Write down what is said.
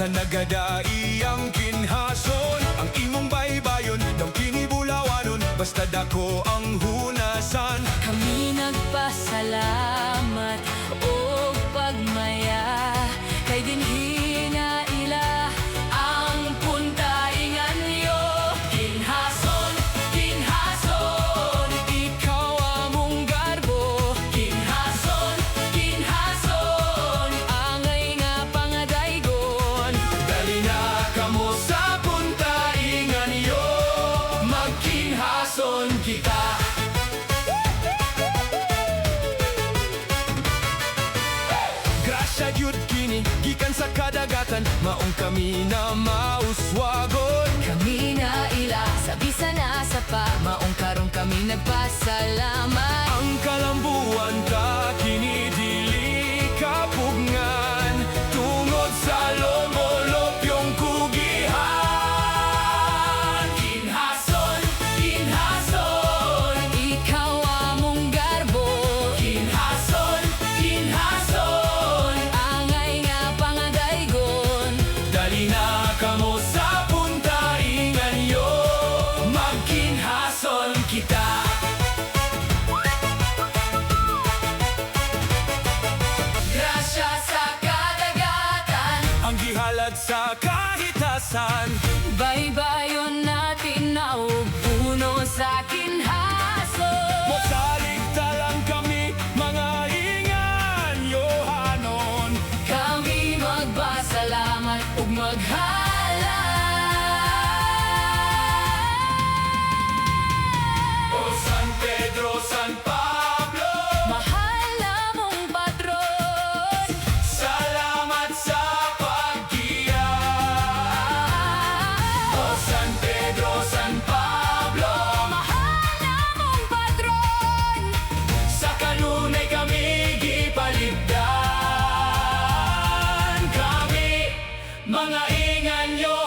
Sa nagadai ang kinhason, ang imong baybayon, daw kinibulawanon, basta dako ang hunasan. Kami nagpasalamat o pagmaya kay dinhi nga ila ang puntaingan niyo. Kinhason, kinhason, ikaw among garbo. Kinhason, kinhason, angay nga pangadaygon. Dali na kamo sa puntaingan niyo, magkinhason kita. Grasya yun kini, gikan sa kadagatan, maong kami na mauswagon. Kami na ila, sa bisa na sa pa, maong karon kami nagpasalamat. Ang kalambuan ka kinidili kapugngan, tungod sa lomolopyong kugihan. Kinhason, kinhason, Ikaw among garbo. kinhason, kinhason. Angay nga pangadaygon. Dali na kamo sa puntaingan yo, magkinhason kita. Grasya sa kadagatan, Ang gihalad sa kahitasan, baybayon natin na ug puno sa kinhason. mosalig talang kami, mga ingan yohanon. Kami magpasalamat ug maghala. O San Pedro, San Pablo, Mahal namong patron. salamat sa paggiya. O San Pedro, San Pablo, Mahal namong patron. sa kanunay kami gipalibdan. Kami, mga ingan yo,